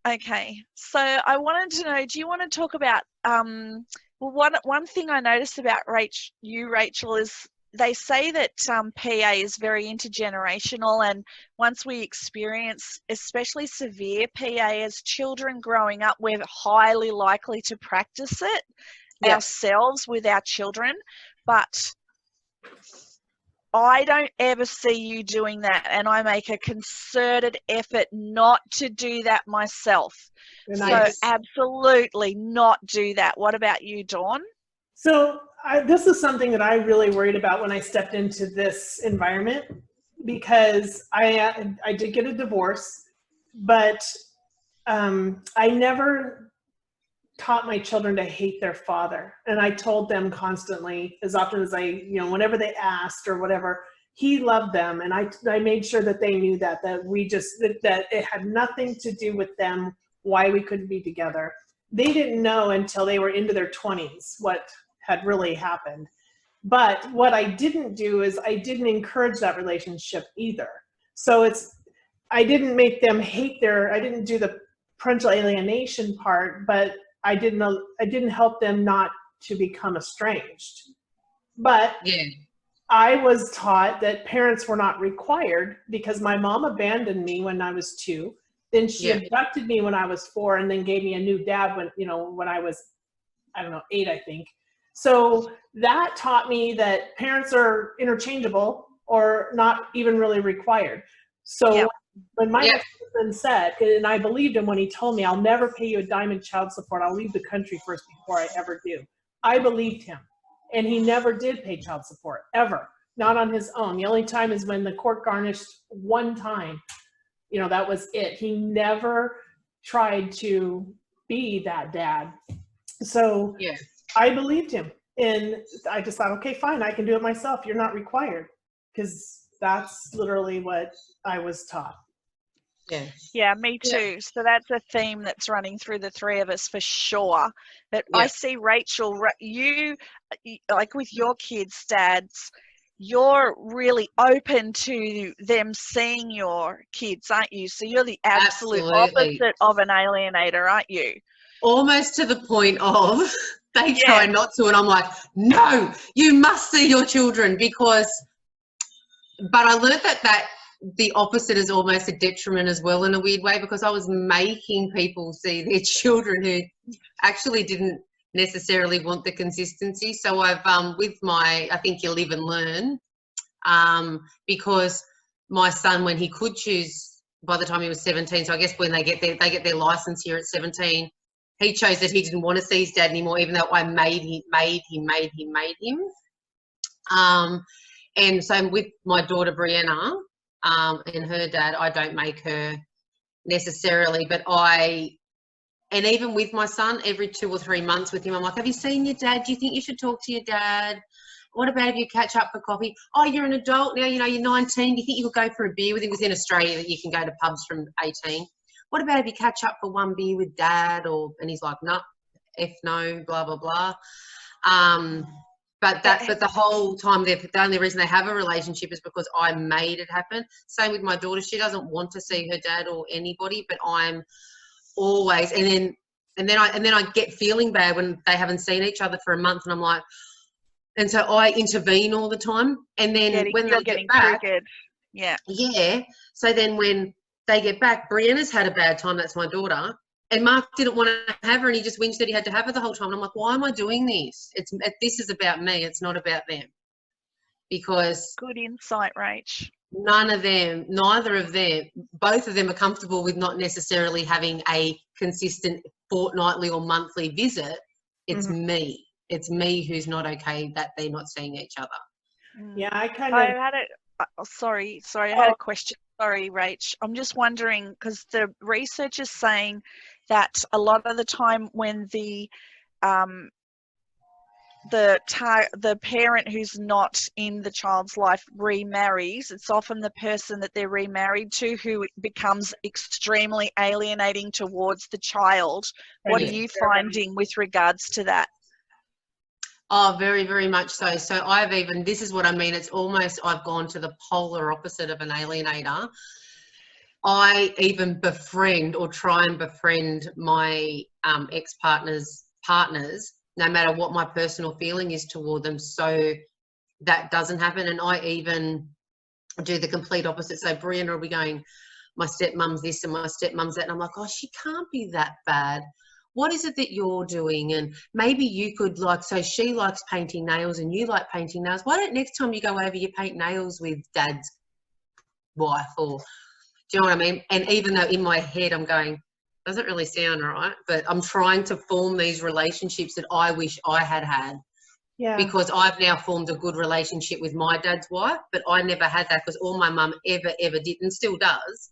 Okay, so I wanted to know, do you want to talk about, well, one thing I noticed about Rachel, is they say that PA is very intergenerational, and once we experience especially severe PA as children growing up, we're highly likely to practice it ourselves with our children, but I don't ever see you doing that, and I make a concerted effort not to do that myself. So absolutely not do that. What about you, Dawn? So this is something that I really worried about when I stepped into this environment, because I did get a divorce, but I never taught my children to hate their father. And I told them constantly, as often as whenever they asked or whatever, he loved them. And I made sure that they knew that it had nothing to do with them, why we couldn't be together. They didn't know until they were into their 20s what had really happened. But what I didn't do is I didn't encourage that relationship either. So I didn't make them hate I didn't do the parental alienation part, but I didn't help them not to become estranged. But I was taught that parents were not required, because my mom abandoned me when I was 2. Then she abducted me when I was 4, and then gave me a new dad when I was, I don't know, 8, I think. So that taught me that parents are interchangeable or not even really required. So when my husband said, and I believed him when he told me, I'll never pay you a dime in child support, I'll leave the country first before I ever do. I believed him. And he never did pay child support, ever. Not on his own. The only time is when the court garnished one time. That was it. He never tried to be that dad. So I believed him. And I just thought, okay, fine, I can do it myself. You're not required. Because that's literally what I was taught. Yeah, me too. So that's a theme that's running through the three of us for sure. But I see, Rachel, you, like with your kids' dads, you're really open to them seeing your kids, aren't you? So you're the absolute opposite of an alienator, aren't you? Almost to the point of they try not to, and I'm like, no, you must see your children, but I learned that the opposite is almost a detriment as well, in a weird way, because I was making people see their children who actually didn't necessarily want the consistency. So I've with I think you live and learn, because my son, when he could choose, by the time he was 17, so I guess when they get their license here at 17, he chose that he didn't want to see his dad anymore, even though I made him. And so with my daughter Brianna and her dad, I don't make her necessarily, but and even with my son, every 2 or 3 months with him, I'm like, have you seen your dad? Do you think you should talk to your dad? What about if you catch up for coffee? Oh, you're an adult now, you're 19. Do you think you could go for a beer with him? Because in Australia that you can go to pubs from 18. What about if you catch up for one beer with dad? And he's like, no, no, blah, blah, blah. But the whole time, the only reason they have a relationship is because I made it happen. Same with my daughter. She doesn't want to see her dad or anybody, but I'm always, and then I get feeling bad when they haven't seen each other for a month, and I'm like, and so I intervene all the time. And then when they get back, so then when they get back, Brianna's had a bad time. That's my daughter. And Mark didn't want to have her, and he just whinged that he had to have her the whole time. And I'm like, why am I doing this? This is about me. It's not about them. Because good insight, Rach. Neither of them, both of them are comfortable with not necessarily having a consistent fortnightly or monthly visit. It's me. It's me who's not okay that they're not seeing each other. Yeah, I had a question. Sorry, Rach. I'm just wondering, because the research is saying that a lot of the time when the parent who's not in the child's life remarries, it's often the person that they're remarried to who becomes extremely alienating towards the child. What are you finding with regards to that? Oh, very, very much so. So this is what I mean, it's almost, I've gone to the polar opposite of an alienator. I even befriend or try and befriend my ex-partner's partners, no matter what my personal feeling is toward them, so that doesn't happen. And I even do the complete opposite. So Brianna will be going, my stepmom's this and my stepmom's that, and I'm like, oh, she can't be that bad. What is it that you're doing? And maybe you could, like, so she likes painting nails and you like painting nails. Why don't next time you go over, you paint nails with Dad's wife? Or, do you know what I mean? And even though in my head I'm going, doesn't really sound right, but I'm trying to form these relationships that I wish I had had. Yeah. Because I've now formed a good relationship with my dad's wife, but I never had that, because all my mum ever did and still does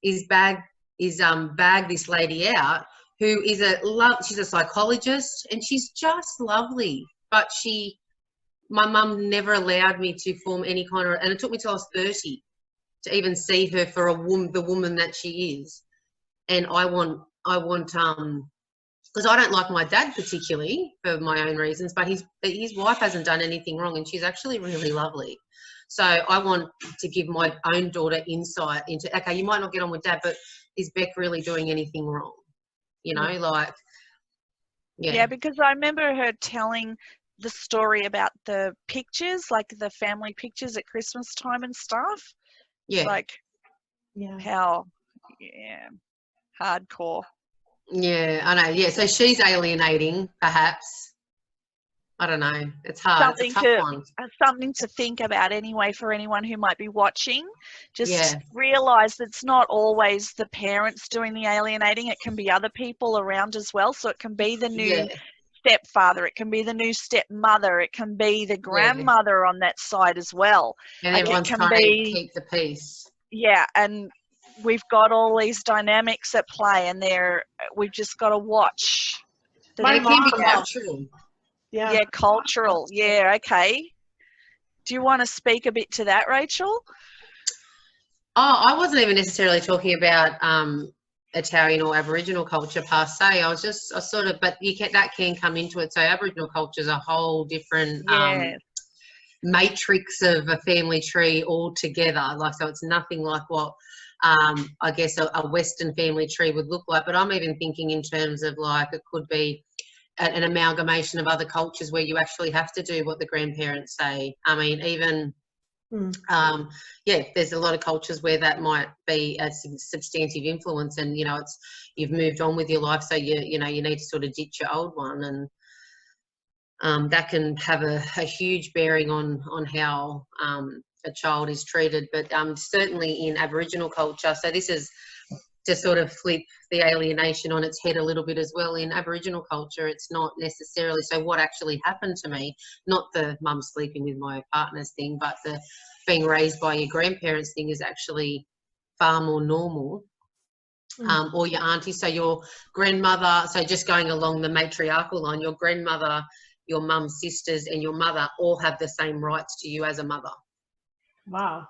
is bag this lady out who is she's a psychologist and she's just lovely, but my mum never allowed me to form any kind of, and it took me till I was 30 to even see her for the woman that she is. And I want because I don't like my dad particularly for my own reasons, but his wife hasn't done anything wrong and she's actually really lovely. So I want to give my own daughter insight into, okay, you might not get on with Dad, but is Beck really doing anything wrong? You know, like, yeah. Yeah, because I remember her telling the story about the pictures, like the family pictures at Christmas time and stuff. Yeah. It's like, Yeah. how, hardcore. Yeah, I know. Yeah, so she's alienating, perhaps. I don't know. It's hard. It's a tough one. Something to think about anyway for anyone who might be watching. Just Yeah. realise that it's not always the parents doing the alienating. It can be other people around as well. So it can be the new stepfather. It can be the new stepmother. It can be the grandmother on that side as well. And everyone's trying to keep the peace. Yeah, and we've got all these dynamics at play, and we've just got to watch. But it can be cultural. Yeah, cultural. Yeah, okay. Do you want to speak a bit to that, Rachael? Oh, I wasn't even necessarily talking about Italian or Aboriginal culture per se. But that can come into it. So Aboriginal culture is a whole different matrix of a family tree altogether. Like, so it's nothing like what I guess a Western family tree would look like. But I'm even thinking in terms of, like, it could be an amalgamation of other cultures where you actually have to do what the grandparents say. I mean, even there's a lot of cultures where that might be a substantive influence, and you've moved on with your life, so you need to sort of ditch your old one, and that can have a huge bearing on how a child is treated. But certainly in Aboriginal culture, so this is to sort of flip the alienation on its head a little bit as well. In Aboriginal culture, it's not necessarily, so what actually happened to me, not the mum sleeping with my partner's thing, but the being raised by your grandparents thing is actually far more normal. Or your auntie, so your grandmother, so just going along the matriarchal line, your grandmother, your mum's sisters and your mother all have the same rights to you as a mother. Wow.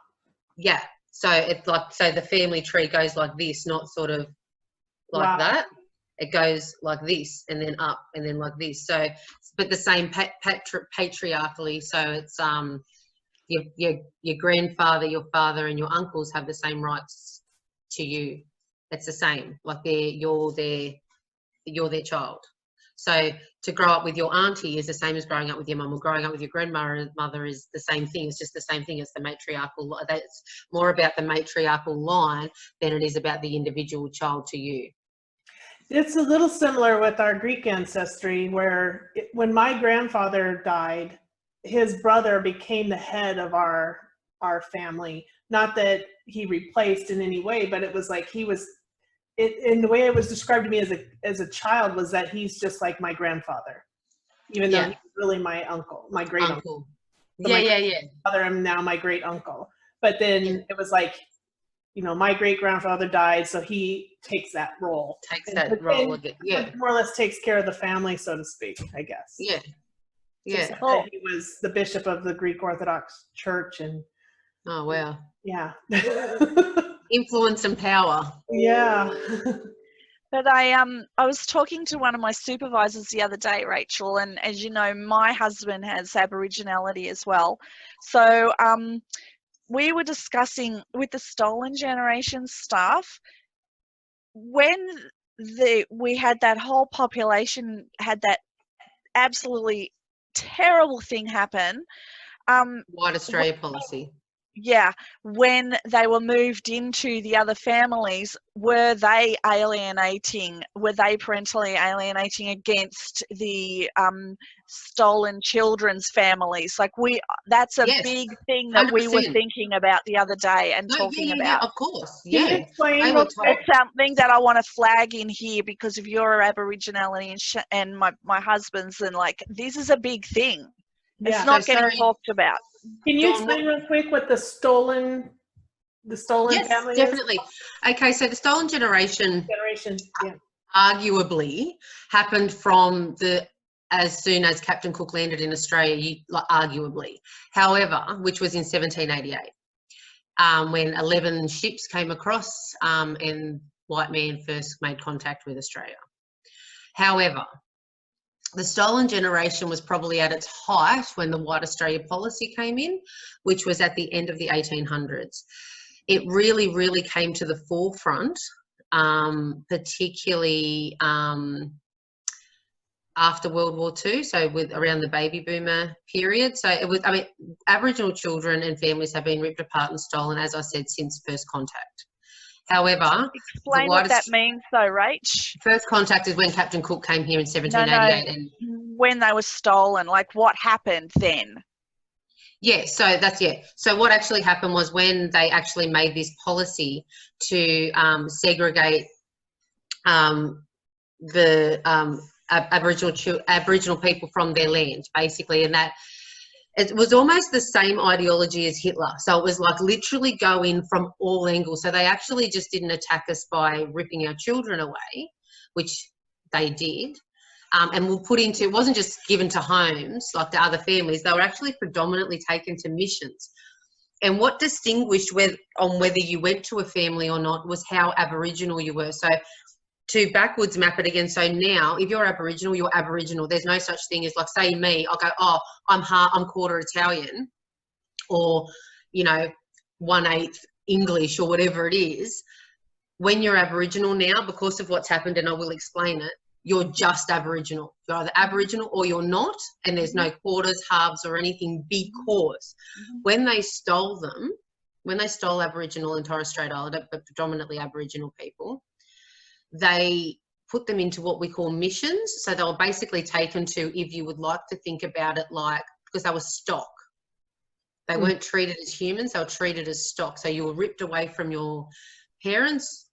Yeah. So it's like, so the family tree goes like this, not sort of like that. It goes like this and then up and then like this. So, but the same patriarchally. So it's your grandfather, your father, and your uncles have the same rights to you. It's the same. Like you're their child. So to grow up with your auntie is the same as growing up with your mum, or growing up with your grandmother is the same thing. It's just the same thing. It's the matriarchal. It's more about the matriarchal line than it is about the individual child to you. It's a little similar with our Greek ancestry, where when my grandfather died, his brother became the head of our family. Not that he replaced in any way, but it was like he was. In the way it was described to me as a child was that he's just like my grandfather, even though he's really my uncle, my great uncle. So father, I'm now my great uncle. But then it was like, my great grandfather died, so he takes that role. More or less takes care of the family, so to speak, I guess. Yeah. He was the bishop of the Greek Orthodox Church, and oh wow. Yeah. Influence and power. Yeah. But I was talking to one of my supervisors the other day, Rachael, and as you know, my husband has Aboriginality as well. So we were discussing with the stolen generation stuff, when we had that whole population had that absolutely terrible thing happen. White Australia policy. Yeah, when they were moved into the other families, were they parentally alienating against the stolen children's families? Like that's a Yes, big thing that we were 100%. thinking about the other day and talking about. Of course, Can you yeah. explain real quick? It's something that I want to flag in here because of your Aboriginality and my husband's, and like this is a big thing. Yeah. It's not So getting sorry. talked about. Can you explain real quick what the stolen Yes, family definitely. Okay, so the stolen generation yeah. arguably happened from as soon as Captain Cook landed in Australia, arguably. However, which was in 1788, when 11 ships came across and white man first made contact with Australia. However, the stolen generation was probably at its height when the White Australia policy came in, which was at the end of the 1800s. It really, really came to the forefront, particularly after World War II, so around the baby boomer period. So it was, I mean, Aboriginal children and families have been ripped apart and stolen, as I said, since first contact. However, explain what that means though, Rach. First contact is when Captain Cook came here in 1788. No. And when they were stolen, like what happened then? yeah, so So what actually happened was when they actually made this policy to segregate the Aboriginal people from their land, basically, and that it was almost the same ideology as Hitler. So it was like literally go in from all angles. So they actually just didn't attack us by ripping our children away, which they did. And we'll put into, it wasn't just given to homes like the other families, they were actually predominantly taken to missions. And what distinguished on whether you went to a family or not was how Aboriginal you were. So to backwards map it again, so now if you're Aboriginal, you're Aboriginal. There's no such thing as, like, say me, I'll go, oh, I'm quarter Italian, or, you know, 1/8 English or whatever it is. When you're Aboriginal now, because of what's happened, and I will explain it, you're just Aboriginal. You're either Aboriginal or you're not, and there's no quarters, halves or anything, because when they stole Aboriginal and Torres Strait Islander, but predominantly Aboriginal people, they put them into what we call missions. So they were basically taken to, if you would like to think about it, like, because they were stock. They weren't treated as humans, they were treated as stock. So you were ripped away from your parents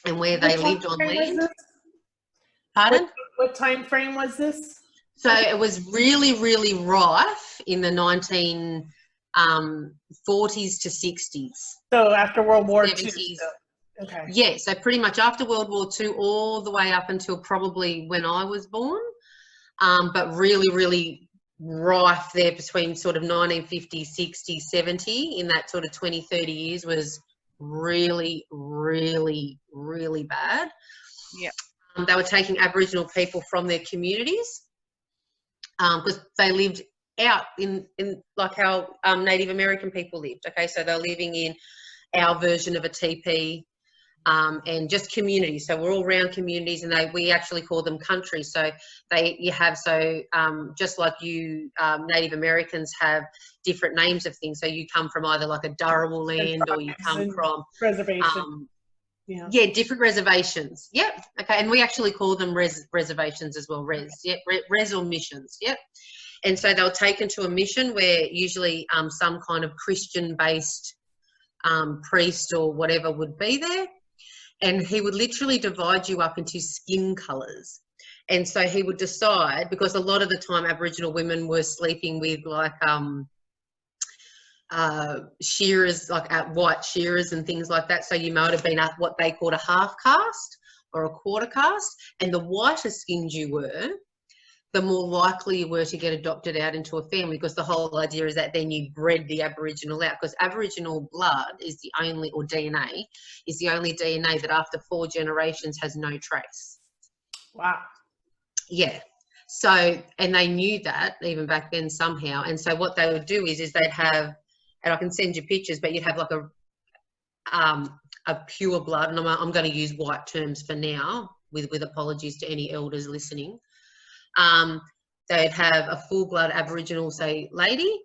and where they lived on land. Pardon? What time frame was this? So it was really, really rife in the 1940s to 60s. So after World War II. 70s. Okay. Yeah, so pretty much after World War II, all the way up until probably when I was born, but really, really rife there between sort of 1950, 60, 70, in that sort of 20, 30 years was really, really, really bad. Yeah. They were taking Aboriginal people from their communities because they lived out in like how Native American people lived. Okay, so they're living in our version of a teepee, and just communities. So we're all around communities, and we actually call them countries. So just like you Native Americans have different names of things. So you come from either like a Durable land, or you come from reservation. Yeah, different reservations. Yep. Okay, and we actually call them reservations as well. Res or missions. Yep. And so they were taken to a mission where usually some kind of Christian-based priest or whatever would be there, and he would literally divide you up into skin colours. And so he would decide, because a lot of the time Aboriginal women were sleeping with like shearers, like white shearers and things like that. So you might have been what they called a half caste or a quarter caste, and the whiter skinned you were, the more likely you were to get adopted out into a family, because the whole idea is that then you bred the Aboriginal out, because Aboriginal blood is the only, or DNA, is the only DNA that after 4 generations has no trace. Wow. Yeah. So, and they knew that even back then somehow. And so what they would do is they'd have and I can send you pictures, but you'd have like a pure blood, and I'm going to use white terms for now, with apologies to any elders listening. They'd have a full blood Aboriginal, say, lady,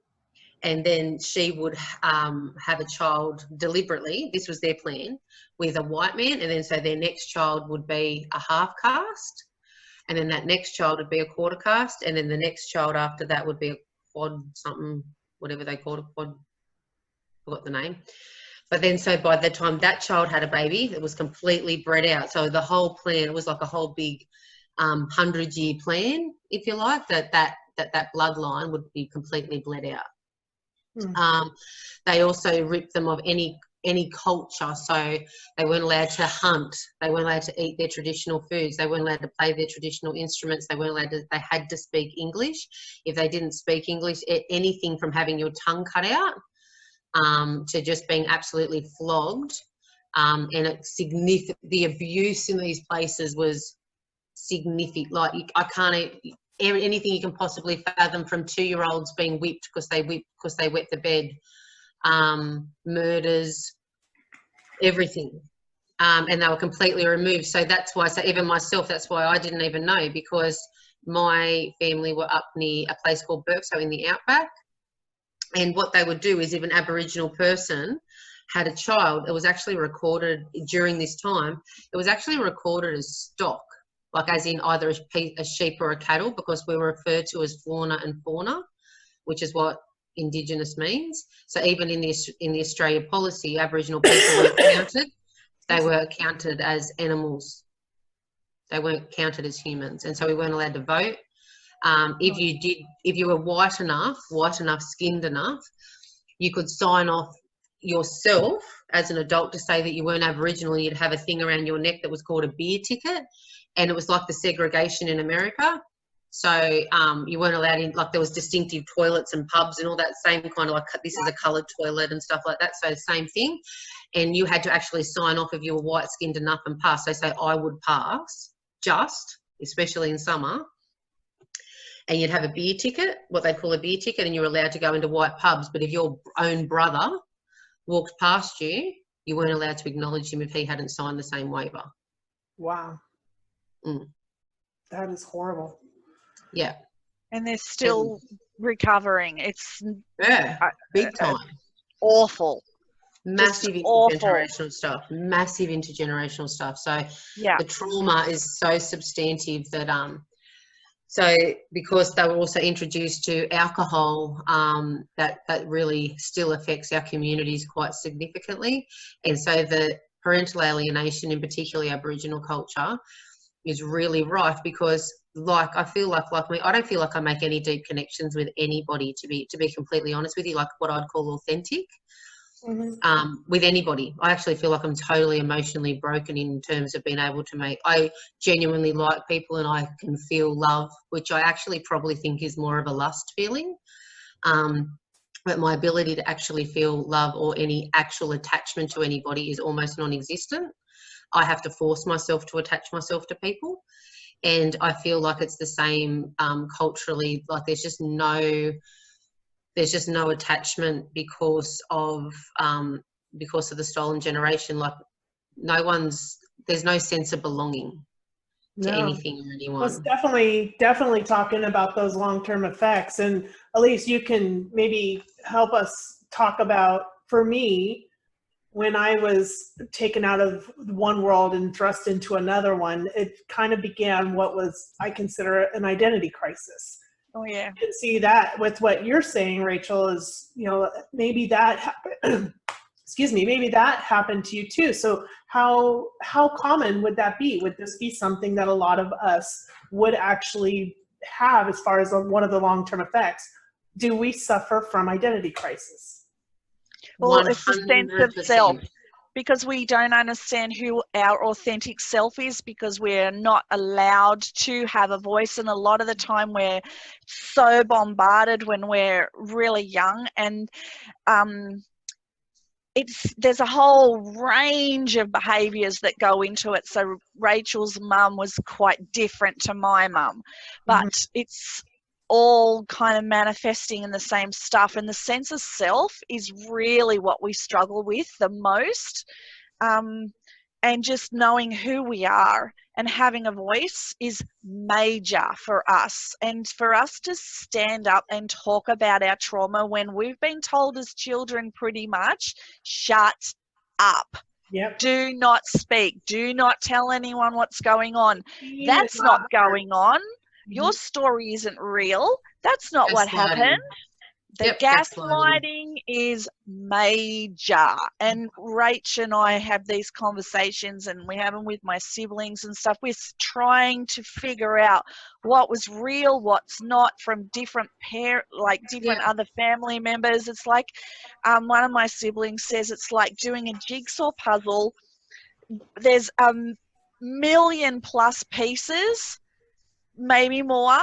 and then she would have a child deliberately, this was their plan, with a white man, and then so their next child would be a half caste, and then that next child would be a quarter caste, and then the next child after that would be a quad something, whatever they called it, quad, forgot the name. But then so by the time that child had a baby, it was completely bred out. So the whole plan, it was like a whole big 100-year plan, if you like, that bloodline would be completely bled out. They also ripped them of any culture, so they weren't allowed to hunt, they weren't allowed to eat their traditional foods, they weren't allowed to play their traditional instruments, they weren't allowed to, they had to speak English. If they didn't speak English, anything from having your tongue cut out to just being absolutely flogged, and the abuse in these places was significant. Like I can't anything you can possibly fathom, from 2-year-olds being whipped because they wet the bed, murders, everything, and they were completely removed. So that's why, so even myself, that's why I didn't even know, because my family were up near a place called Burke, so in the outback, and what they would do is if an Aboriginal person had a child, it was actually recorded during this time, it was actually recorded as stock, like as in either a sheep or a cattle, because we were referred to as flora and fauna, which is what indigenous means. So even in the Australia policy, Aboriginal people weren't counted. They were counted as animals. They weren't counted as humans, and so we weren't allowed to vote. If you were white enough, skinned enough, you could sign off yourself as an adult to say that you weren't Aboriginal, and you'd have a thing around your neck that was called a beer ticket, and it was like the segregation in America. So you weren't allowed in, like there was distinctive toilets and pubs and all that, same kind of like this is a coloured toilet and stuff like that, so same thing. And you had to actually sign off if you were white skinned enough and pass. So say I would pass, especially in summer, and you'd have a beer ticket, what they call a beer ticket, and you're allowed to go into white pubs. But if your own brother walked past you, you weren't allowed to acknowledge him if he hadn't signed the same waiver. Wow. That is horrible. Yeah. And they're still recovering. It's big time. Awful. Massive intergenerational stuff. Massive intergenerational stuff. So yeah, the trauma is so substantive that so because they were also introduced to alcohol, that really still affects our communities quite significantly. And so the parental alienation, in particularly Aboriginal culture, is really rife, because I feel like me, I don't feel like I make any deep connections with anybody, to be completely honest with you, like what I'd call authentic. With anybody. I actually feel like I'm totally emotionally broken in terms of being able to I genuinely like people and I can feel love, which I actually probably think is more of a lust feeling. But my ability to actually feel love or any actual attachment to anybody is almost non-existent. I have to force myself to attach myself to people. And I feel like it's the same culturally, like there's just no attachment because of the stolen generation. Like there's no sense of belonging to anything or anyone. Well, it's definitely talking about those long-term effects. And Elise, you can maybe help us talk about, for me, when I was taken out of one world and thrust into another one, it kind of began what I consider an identity crisis. Oh yeah. You can see that with what you're saying, Rachel, is, maybe that happened. Excuse me, maybe that happened to you too. So how common would that be? Would this be something that a lot of us would actually have as far as one of the long-term effects? Do we suffer from identity crisis? Well, it's the sense of self, because we don't understand who our authentic self is, because we're not allowed to have a voice. And a lot of the time we're so bombarded when we're really young, and there's a whole range of behaviours that go into it. So Rachel's mum was quite different to my mum, but it's all kind of manifesting in the same stuff. And the sense of self is really what we struggle with the most. And just knowing who we are and having a voice is major for us. And for us to stand up and talk about our trauma when we've been told as children pretty much, shut up. Yep. Do not speak. Do not tell anyone what's going on. That's not going on. Your story isn't real. That's not what happened. The gaslighting is major. And Rach and I have these conversations, and we have them with my siblings and stuff. We're trying to figure out what was real, what's not, from different other family members. It's like one of my siblings says it's like doing a jigsaw puzzle. There's a million plus pieces, maybe more.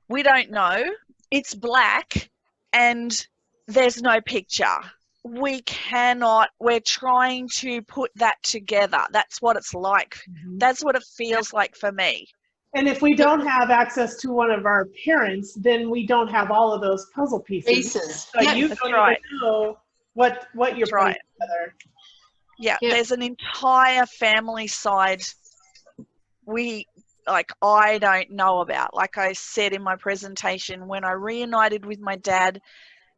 We don't know. It's black. And there's no picture. We're trying to put that together. That's what it's like. That's what it feels like for me. And if we don't have access to one of our parents, then we don't have all of those puzzle pieces. So you don't even know what you're putting together. Yeah, there's an entire family side I don't know about. Like I said in my presentation, when I reunited with my dad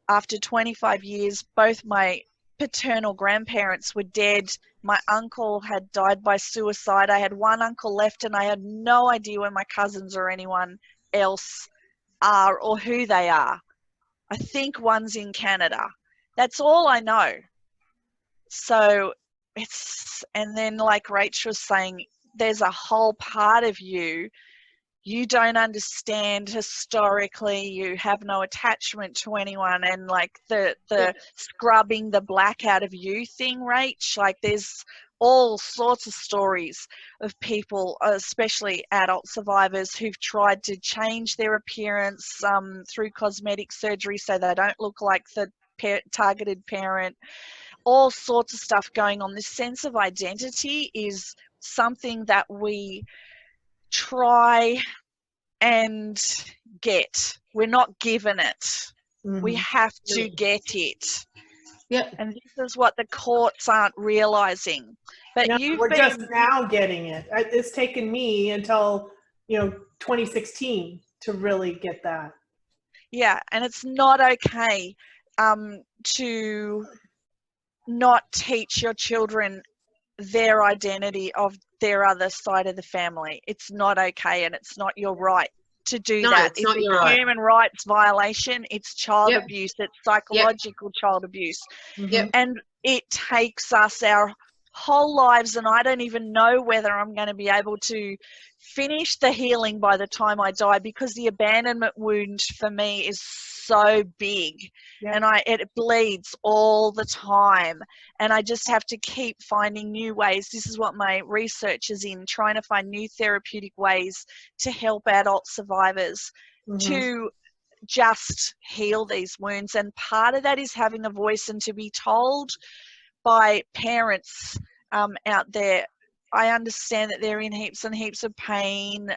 after 25 years, both my paternal grandparents were dead. My uncle had died by suicide. I had one uncle left, and I had no idea where my cousins or anyone else are or who they are. I think one's in Canada. That's all I know. So and then like Rach was saying, there's a whole part of you don't understand historically. You have no attachment to anyone, and like the scrubbing the black out of you thing, Rach, like there's all sorts of stories of people, especially adult survivors, who've tried to change their appearance through cosmetic surgery so they don't look like the targeted parent. All sorts of stuff going on. This sense of identity is something that we try and get. We're not given it. We have to get it. And this is what the courts aren't realizing. But we're just now getting it. It's taken me until 2016 to really get that. Yeah, and it's not okay to not teach your children their identity of their other side of the family. It's not okay, and it's not your right to do that. It's a human rights violation. It's child abuse. It's psychological child abuse. And it takes us our whole lives, and I don't even know whether I'm going to be able to finish the healing by the time I die, because the abandonment wound for me is so big, and it bleeds all the time, and I just have to keep finding new ways. This is what my research is in, trying to find new therapeutic ways to help adult survivors to just heal these wounds. And part of that is having a voice, and to be told by parents out there, I understand that they're in heaps and heaps of pain,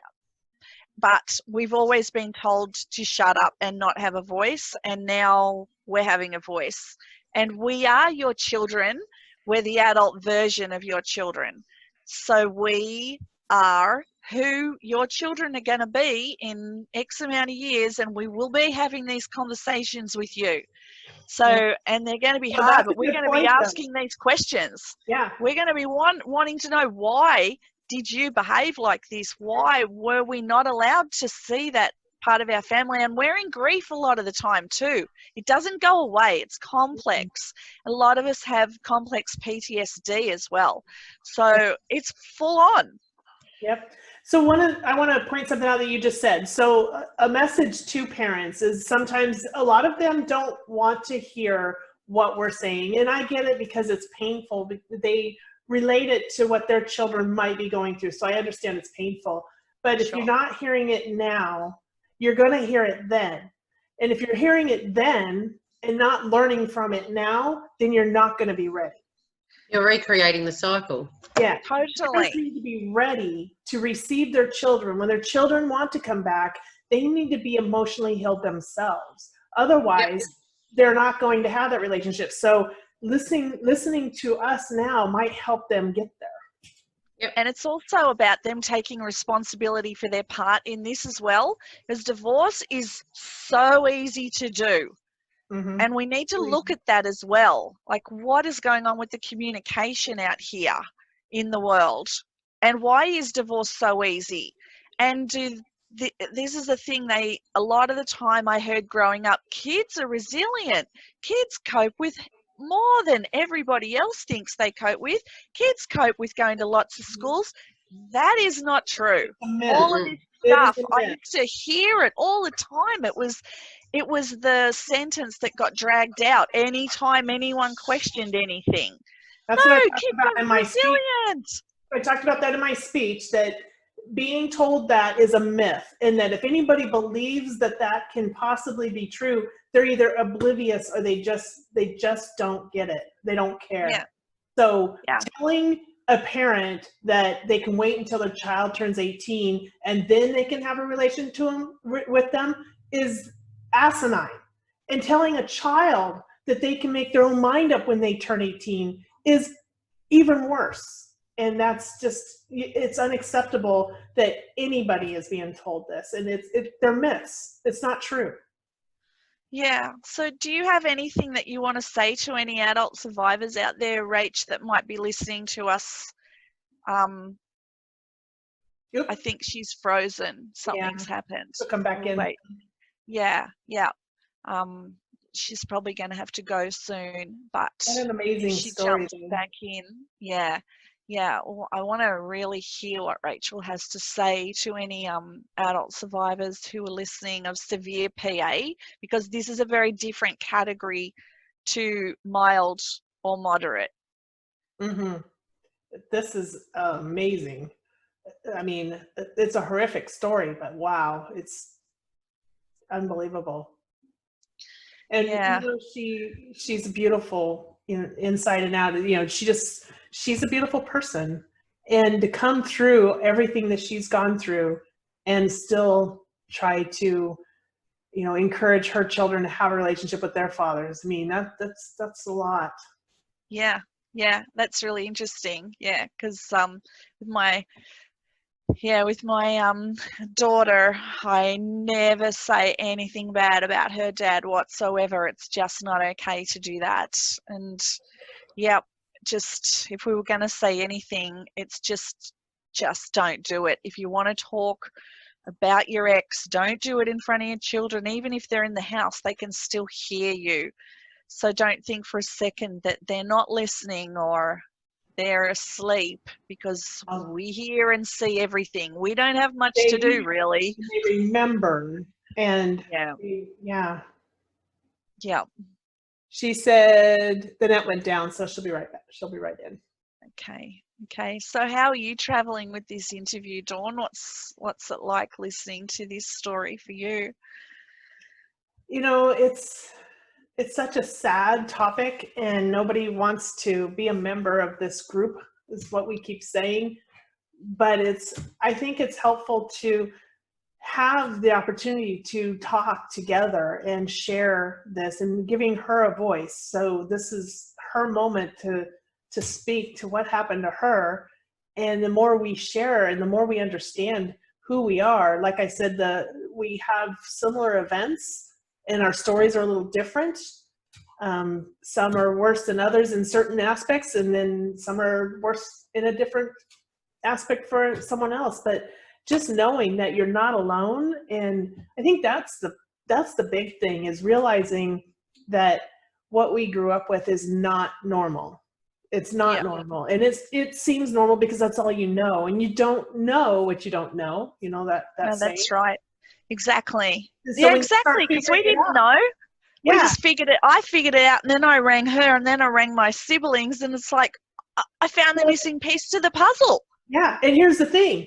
but we've always been told to shut up and not have a voice, and now we're having a voice. And we are your children. We're the adult version of your children. So we are who your children are going to be in X amount of years, and we will be having these conversations with you. So, and they're going to be hard, but we're going to be asking these questions. We're going to be wanting to know, why did you behave like this? Why were we not allowed to see that part of our family? And we're in grief a lot of the time too. It doesn't go away. It's complex. A lot of us have complex PTSD as well. So it's full on. So I want to point something out that you just said. So a message to parents is sometimes a lot of them don't want to hear what we're saying. And I get it, because it's painful. They relate it to what their children might be going through. So I understand it's painful. But if you're not hearing it now, you're going to hear it then. And if you're hearing it then and not learning from it now, then you're not going to be ready. You're recreating the cycle. Yeah, totally. Parents need to be ready to receive their children. When their children want to come back, They need to be emotionally healed themselves. Otherwise, they're not going to have that relationship. So listening to us now might help them get there. Yep. And it's also about them taking responsibility for their part in this as well, because divorce is so easy to do. Mm-hmm. And we need to look at that as well. Like, what is going on with the communication out here in the world? And why is divorce so easy? And this is the thing, a lot of the time I heard growing up, kids are resilient. Kids cope with more than everybody else thinks they cope with. Kids cope with going to lots of schools. That is not true. All of this stuff, I used to hear it all the time. It was the sentence that got dragged out anytime anyone questioned anything. That's no, what I talked kids about are in my resilient. speech. I talked about that in my speech, that being told that is a myth, and that if anybody believes that that can possibly be true, they're either oblivious or they just don't get it. They don't care. Yeah. So telling a parent that they can wait until their child turns 18 and then they can have a relation with them is asinine. And telling a child that they can make their own mind up when they turn 18 is even worse. And that's just, it's unacceptable that anybody is being told this. And they're myths. It's not true. Yeah. So do you have anything that you want to say to any adult survivors out there, Rach, that might be listening to us? I think she's frozen. Something's happened. So come back in. Wait. Yeah. She's probably going to have to go soon, but what an amazing she story. Jumps back in. Yeah. Well, I want to really hear what Rachael has to say to any adult survivors who are listening of severe PA, because this is a very different category to mild or moderate. Mm-hmm. This is amazing. I mean, it's a horrific story, but wow, it's unbelievable. And you know, she's beautiful inside and out. You know, she's a beautiful person, and to come through everything that she's gone through and still try to, you know, encourage her children to have a relationship with their fathers. I mean, that's a lot. Yeah, that's really interesting. Yeah, because with my daughter, I never say anything bad about her dad whatsoever. It's just not okay to do that. And just if we were going to say anything, it's just don't do it. If you want to talk about your ex, don't do it in front of your children. Even if they're in the house, they can still hear you. So don't think for a second that they're not listening or they're asleep, because we hear and see everything. We don't have much to do, really. They remember. And yeah. She said the net went down, so she'll be right back. She'll be right in. Okay. So how are you traveling with this interview, Dawn? What's it like listening to this story for you? You know, it's such a sad topic, and nobody wants to be a member of this group, is what we keep saying. But I think it's helpful to have the opportunity to talk together and share this, and giving her a voice. So this is her moment to speak to what happened to her. And the more we share and the more we understand who we are, like I said, we have similar events, and our stories are a little different. Some are worse than others in certain aspects, and then some are worse in a different aspect for someone else. But just knowing that you're not alone, and I think that's the big thing, is realizing that what we grew up with is not normal. It's not normal, and it seems normal because that's all you know, and you don't know what you don't know. You know that. No, that's right. Exactly. So exactly. Because we didn't know. We just figured it. I figured it out, and then I rang her, and then I rang my siblings, and it's like I found the missing piece to the puzzle. Yeah, and here's the thing: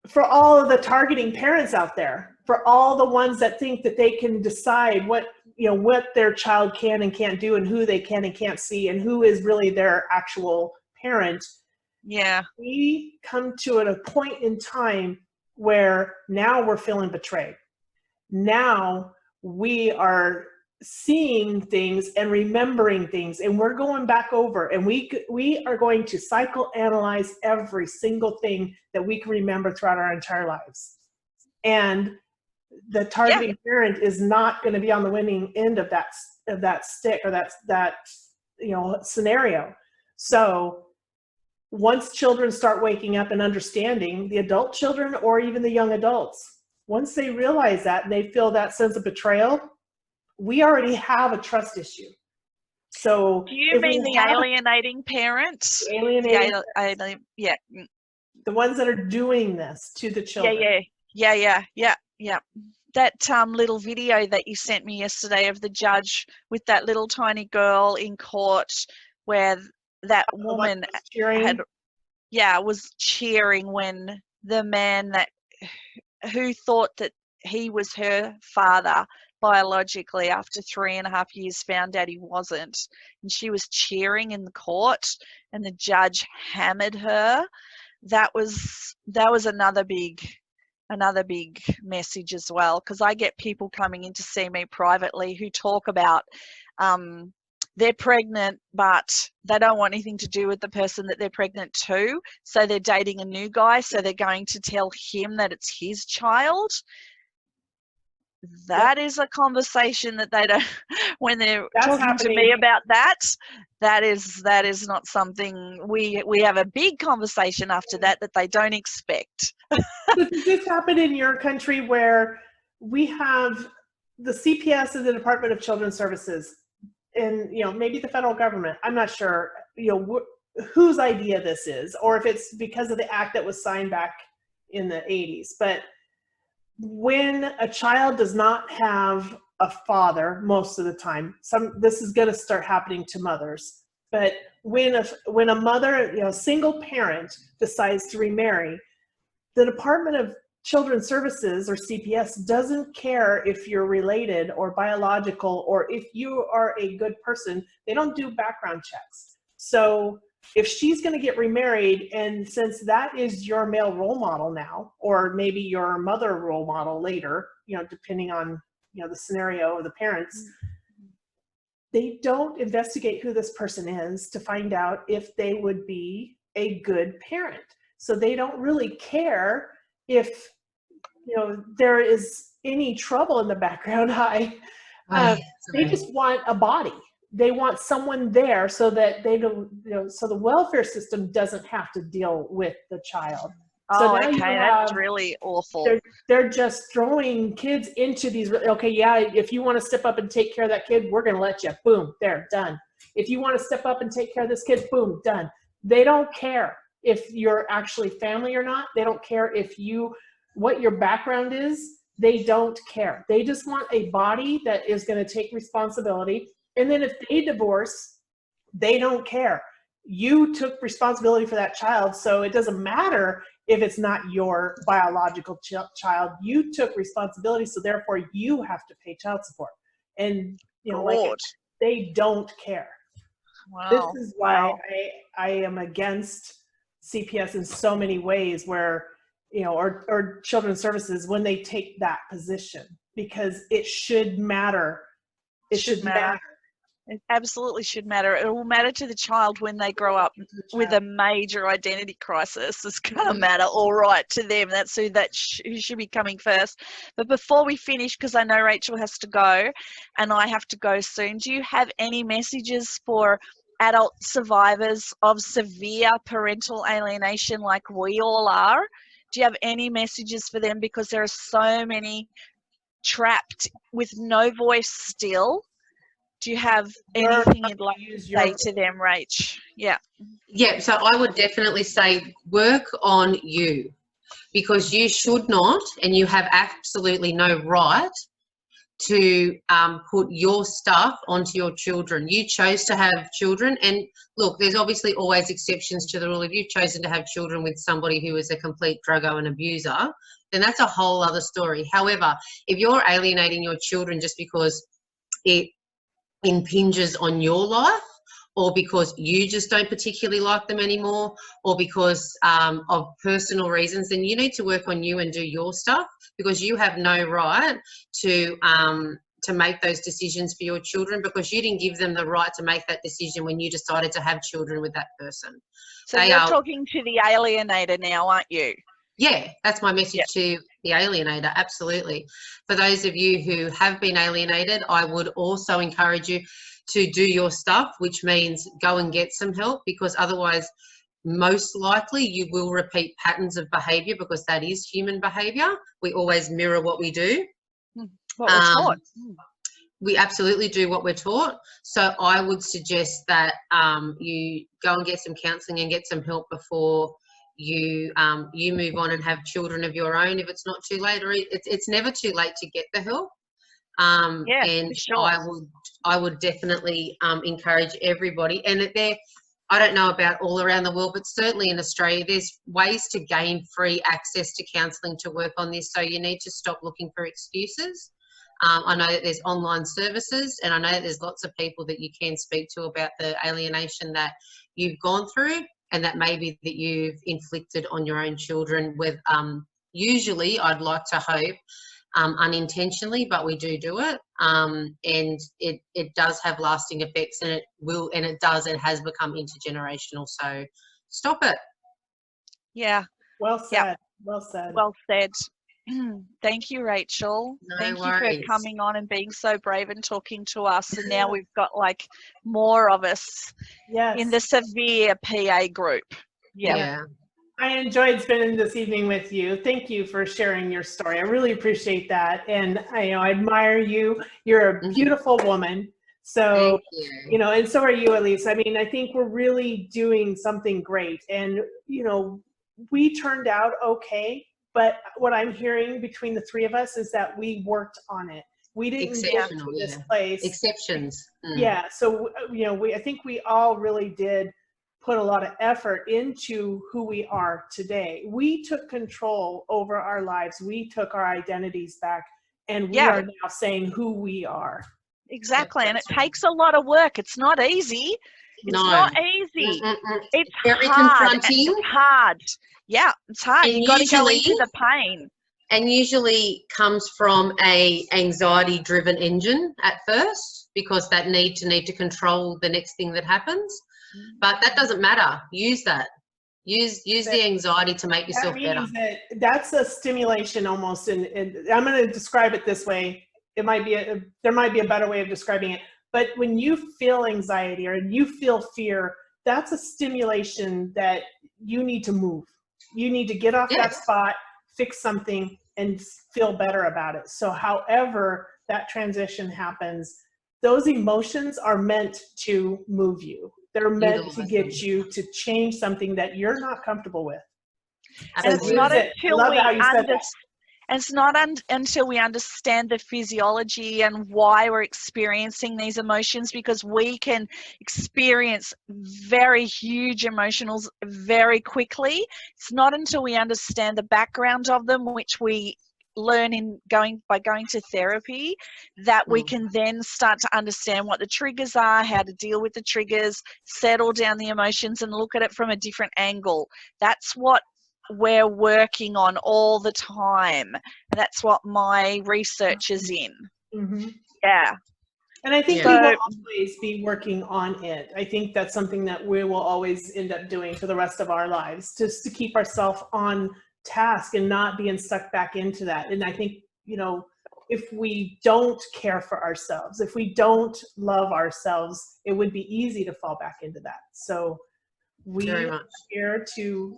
for all of the targeting parents out there, for all the ones that think that they can decide what their child can and can't do, and who they can and can't see, and who is really their actual parent. Yeah, we come to a point in time where now we're feeling betrayed. Now we are seeing things and remembering things, and we're going back over, and we are going to psychoanalyze every single thing that we can remember throughout our entire lives. And the targeting parent is not going to be on the winning end of that stick, or that scenario. So once children start waking up and understanding, the adult children or even the young adults, once they realize that and they feel that sense of betrayal, we already have a trust issue. So do you mean the alienating parents? Yeah. The ones that are doing this to the children. Yeah. That little video that you sent me yesterday of the judge with that little tiny girl in court, where that woman was cheering when the man who thought that he was her father biologically after 3.5 years found out he wasn't, and she was cheering in the court and the judge hammered her. That was another big message as well, because I get people coming in to see me privately who talk about they're pregnant, but they don't want anything to do with the person that they're pregnant to, so they're dating a new guy, so they're going to tell him that it's his child. That is a conversation that they don't, when they're talking to me about that is not something we have a big conversation after that they don't expect. Does this happen in your country, where we have the CPS and the Department of Children's Services, and maybe the federal government? I'm not sure whose idea this is, or if it's because of the act that was signed back in the 80s. But when a child does not have a father, most of the time, this is going to start happening to mothers. But when a mother, single parent, decides to remarry, the Department of Children's Services, or CPS, doesn't care if you're related or biological, or if you are a good person. They don't do background checks. So if she's going to get remarried, and since that is your male role model now, or maybe your mother role model later, depending on the scenario of the parents, they don't investigate who this person is to find out if they would be a good parent. So they don't really care if there is any trouble in the background. They just want a body. They want someone there so that they don't, so the welfare system doesn't have to deal with the child. Oh, so okay, that's really awful. They're just throwing kids into these, if you want to step up and take care of that kid, we're going to let you. Boom, there, done. If you want to step up and take care of this kid, boom, done. They don't care if you're actually family or not. They don't care what your background is. They don't care. They just want a body that is going to take responsibility. And then if they divorce, they don't care. You took responsibility for that child, so it doesn't matter if it's not your biological child. You took responsibility, so therefore you have to pay child support. And they don't care. Wow. This is why I am against CPS in so many ways, where or children's services, when they take that position, because it should matter. It should matter. It absolutely should matter. It will matter to the child when they grow up with a major identity crisis. It's going to matter, all right, to them. That's who should be coming first. But before we finish, because I know Rachel has to go and I have to go soon, do you have any messages for adult survivors of severe parental alienation like we all are? Do you have any messages for them? Because there are so many trapped with no voice still. Do you have anything you'd like to say to them, Rach? Yeah. Yeah, so I would definitely say work on you, because you should not, and you have absolutely no right to put your stuff onto your children. You chose to have children, and look, there's obviously always exceptions to the rule. If you've chosen to have children with somebody who is a complete druggo and abuser, then that's a whole other story. However, if you're alienating your children just because it impinges on your life, or because you just don't particularly like them anymore, or because of personal reasons, then you need to work on you and do your stuff, because you have no right to make those decisions for your children, because you didn't give them the right to make that decision when you decided to have children with that person. So you're talking to the alienator now, aren't you? Yeah, that's my message to the alienator, absolutely. For those of you who have been alienated, I would also encourage you to do your stuff, which means go and get some help, because otherwise most likely you will repeat patterns of behaviour, because that is human behaviour. We always mirror what we do. What we're taught. We absolutely do what we're taught. So I would suggest that you go and get some counselling and get some help before you move on and have children of your own, if it's not too late, or it's never too late to get the help. And sure. I would definitely encourage everybody, and I don't know about all around the world, but certainly in Australia, there's ways to gain free access to counselling to work on this. So you need to stop looking for excuses. I know that there's online services, and I know that there's lots of people that you can speak to about the alienation that you've gone through, and that maybe that you've inflicted on your own children with, usually, I'd like to hope, unintentionally, but we do it, and it does have lasting effects, and it has become intergenerational. So stop it. Yeah. Well said. Yep. Well said. Well said. Thank you, Rachael. Thank you for coming on and being so brave and talking to us. And now we've got like more of us in the severe PA group. Yeah. I enjoyed spending this evening with you. Thank you for sharing your story. I really appreciate that. And I admire you. You're a beautiful woman. So, and so are you, Elise. I mean, I think we're really doing something great. And, we turned out okay. But what I'm hearing between the three of us is that we worked on it. We didn't get to this place. Exceptions. Yeah. So, I think we all really did put a lot of effort into who we are today. We took control over our lives. We took our identities back, and we are now saying who we are. Exactly. And it takes a lot of work. It's not easy. It's not easy. It's very hard. confronting. It's hard. Yeah, it's hard. And you've got to go into the pain. And usually comes from a anxiety-driven engine at first, because that need to control the next thing that happens. But that doesn't matter. Use that. Use the anxiety to make yourself better. That's a stimulation almost, and I'm going to describe it this way. There might be a better way of describing it. But when you feel anxiety or you feel fear, that's a stimulation that you need to move. You need to get off that spot, fix something, and feel better about it. So however that transition happens, those emotions are meant to move you. They're meant to get you to change something that you're not comfortable with. And it's not until we understand. And it's not until we understand the physiology and why we're experiencing these emotions, because we can experience very huge emotions very quickly. It's not until we understand the background of them, which we learn by going to therapy, that we can then start to understand what the triggers are, how to deal with the triggers, settle down the emotions, and look at it from a different angle. That's what we're working on all the time. And that's what my research is in. Yeah. And I think we will always be working on it. I think that's something that we will always end up doing for the rest of our lives, just to keep ourselves on task and not being stuck back into that. And I think, if we don't care for ourselves, if we don't love ourselves, it would be easy to fall back into that. So we are here to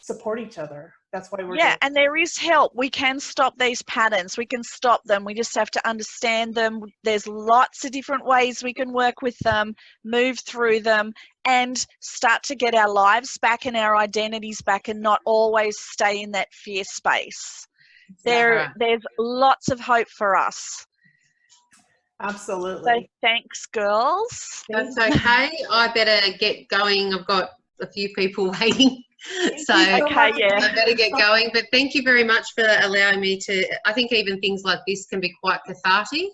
support each other. That's why we're doing. And there is help. We can stop these patterns. We can stop them. We just have to understand them. There's lots of different ways we can work with them, move through them, and start to get our lives back and our identities back, and not always stay in that fear space. There's lots of hope for us. Absolutely. So thanks, girls. That's okay. I better get going. I've got a few people waiting. So I better get going. But thank you very much for allowing me to. I think even things like this can be quite cathartic.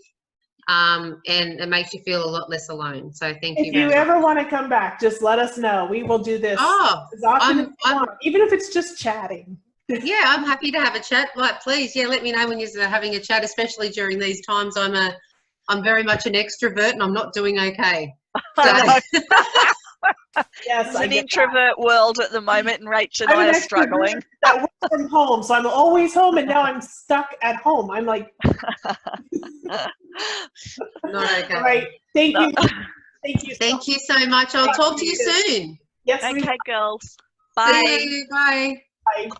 and it makes you feel a lot less alone. So thank you. If you ever want to come back, just let us know. We will do this as often as you want, even if it's just chatting. Yeah, I'm happy to have a chat. Like, please, yeah, let me know when you're having a chat, especially during these times. I'm very much an extrovert, and I'm not doing okay. So. Yes, it's an introvert world at the moment, and Rach and I are struggling. That works from home, so I'm always home, and now I'm stuck at home. I'm like, not okay. All right, thank you. Thank you so much. I'll talk to you soon. Yes. Okay, girls. Bye. See you. Bye. Bye.